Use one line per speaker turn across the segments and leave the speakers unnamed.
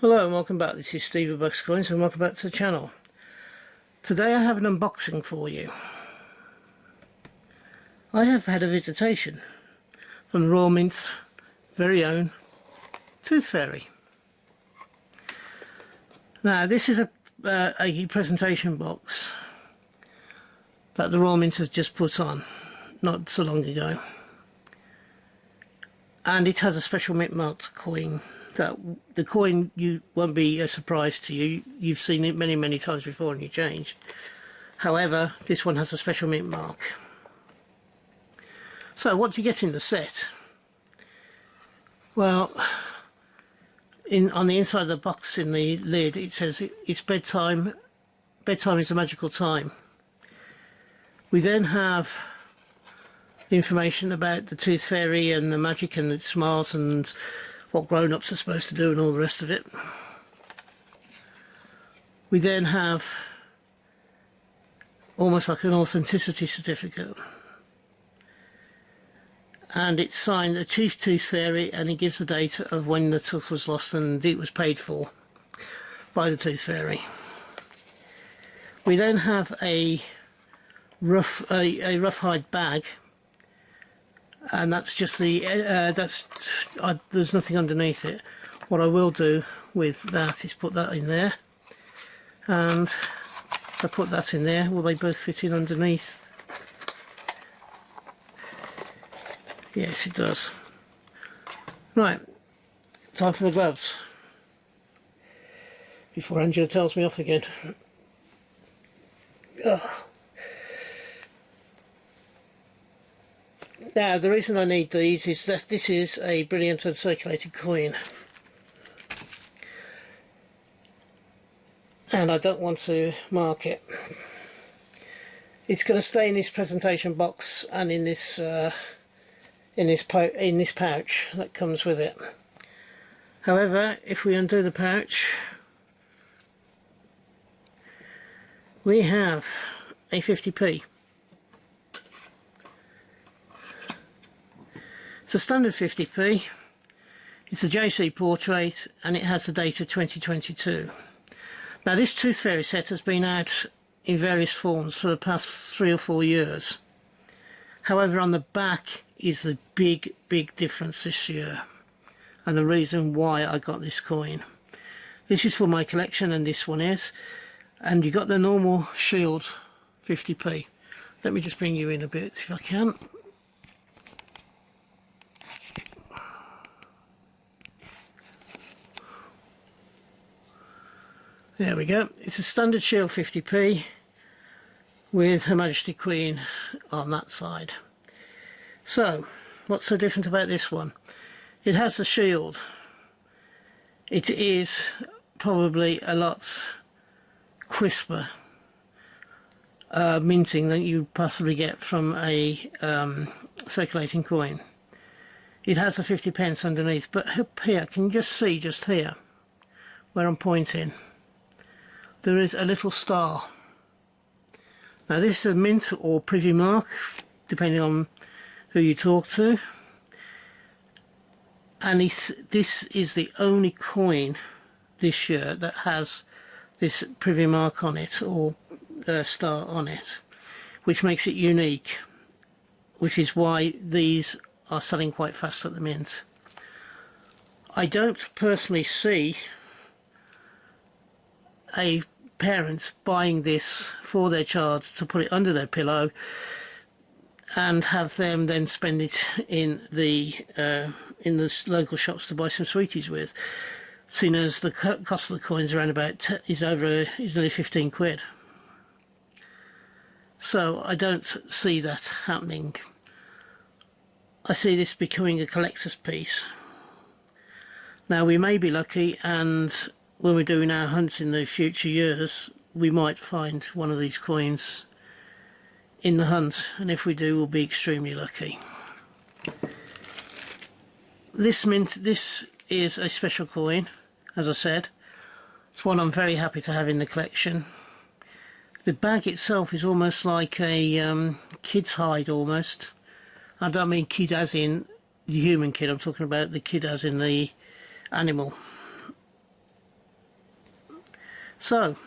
Hello and welcome back. This is Steve of Bucks Coins and welcome back to the channel. Today I have an unboxing for you. I have had a visitation from the Royal Mint's very own Tooth Fairy. Now this is a presentation box that the Royal Mint has just put on not so long ago, and it has a special mint marked coin. That the coin you won't be a surprise to you. You've seen it many times before in your change. However, this one has a special mint mark. So what do you get in the set? Well, on the inside of the box, in the lid, it says it's bedtime. Bedtime is a magical time. We then have information about the Tooth Fairy and the magic and its smiles and what grown-ups are supposed to do and all the rest of it. We then have almost like an authenticity certificate, and it's signed the Chief Tooth Fairy, and it gives the date of when the tooth was lost and it was paid for by the Tooth Fairy. We then have a rough hide bag, and that's just the there's nothing underneath it. What I will do with that is put that in there, and if I put that in there, will they both fit in underneath? Yes, it does. Right, time for the gloves before Angela tells me off again. Ugh. Now, the reason I need these is that this is a brilliant uncirculated coin, and I don't want to mark it. It's going to stay in this presentation box and in this pouch that comes with it. However, if we undo the pouch, we have a 50p. It's a standard 50p, it's a JC portrait, and it has the date of 2022. Now this Tooth Fairy set has been out in various forms for the past 3 or 4 years. However, on the back is the big difference this year, and the reason why I got this coin. This is for my collection, and this one is, and you got the normal shield 50p. Let me just bring you in a bit if I can. There we go. It's a standard shield 50p with Her Majesty Queen on that side. So, what's so different about this one? It has the shield. It is probably a lot crisper minting than you possibly get from a circulating coin. It has the 50p underneath, but up here, can you just see just here where I'm pointing? There is a little star. Now this is a mint or privy mark, depending on who you talk to, and this is the only coin this year that has this privy mark on it, or star on it, which makes it unique, which is why these are selling quite fast at the mint. I don't personally see a parent buying this for their child to put it under their pillow and have them then spend it in the local shops to buy some sweeties with, seeing as the cost of the coins around about is nearly 15 quid. So I don't see that happening. I see this becoming a collector's piece. Now we may be lucky, and when we're doing our hunts in the future years, we might find one of these coins in the hunt, and if we do, we'll be extremely lucky. This is a special coin, as I said. It's one I'm very happy to have in the collection. The bag itself is almost like a kid's hide almost. I don't mean kid as in the human kid, I'm talking about the kid as in the animal. So,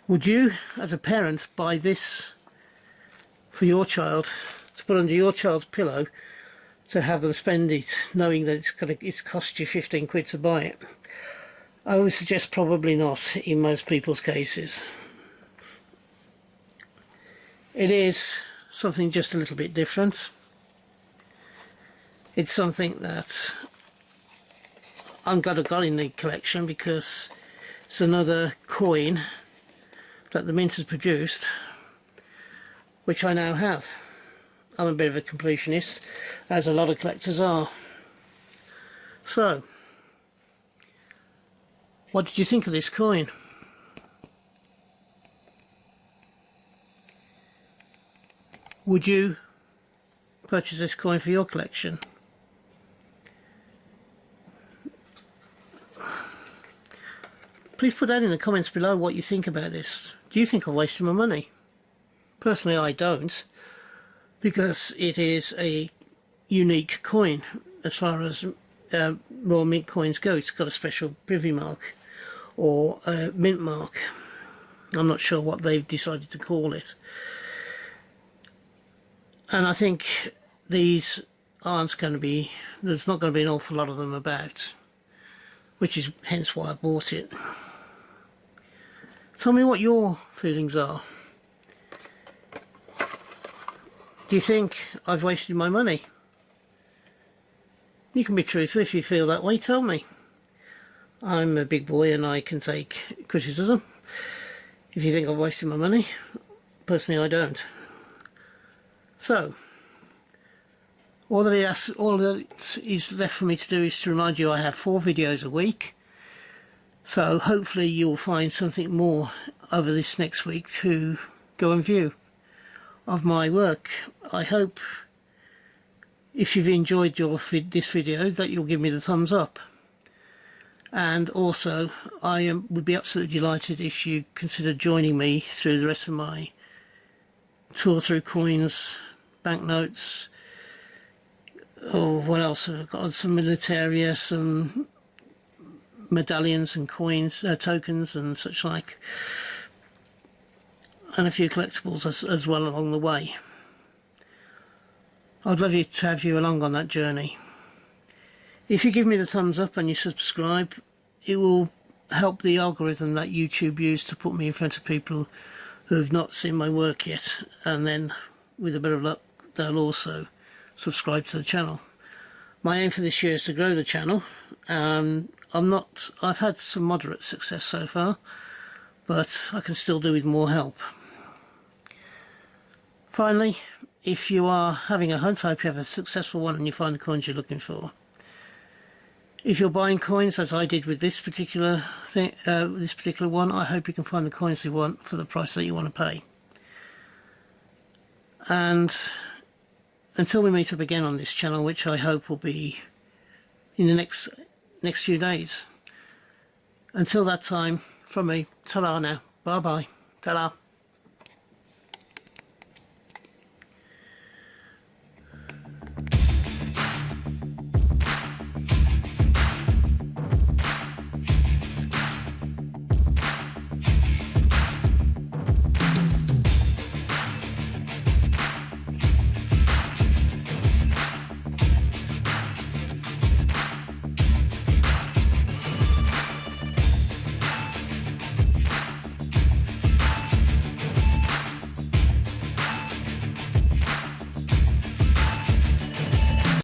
would you, as a parent, buy this for your child, to put under your child's pillow, to have them spend it, knowing that it's cost you 15 quid to buy it? I would suggest probably not in most people's cases. It is something just a little bit different. It's something that I'm glad I've got in the collection, because it's another coin that the Mint has produced, which I now have. I'm a bit of a completionist, as a lot of collectors are. So, what did you think of this coin? Would you purchase this coin for your collection? Please put that in the comments below what you think about this. Do you think I've wasted my money? Personally, I don't, because it is a unique coin as far as Royal Mint coins go. It's got a special privy mark or mint mark. I'm not sure what they've decided to call it. And I think these aren't going to be, there's not going to be an awful lot of them about, which is hence why I bought it. Tell me what your feelings are. Do you think I've wasted my money? You can be truthful if you feel that way, tell me. I'm a big boy and I can take criticism. If you think I've wasted my money, personally I don't. So, all that is left for me to do is to remind you I have 4 videos a week. So hopefully you'll find something more over this next week to go and view of my work. I hope, if you've enjoyed this video, that you'll give me the thumbs up. And also, I would be absolutely delighted if you consider joining me through the rest of my tour through coins, banknotes, or what else have I got? Some militaria, some medallions and coins, tokens and such like, and a few collectibles as well along the way. I'd love to have you along on that journey. If you give me the thumbs up and you subscribe, it will help the algorithm that YouTube used to put me in front of people who have not seen my work yet, and then with a bit of luck they'll also subscribe to the channel. My aim for this year is to grow the channel. I've had some moderate success so far, but I can still do with more help. Finally, if you are having a hunt, I hope you have a successful one and you find the coins you're looking for. If you're buying coins, as I did with this particular one, I hope you can find the coins you want for the price that you want to pay. And until we meet up again on this channel, which I hope will be in the next few days. Until that time, from me, ta-ra now. Bye-bye. Ta-ra.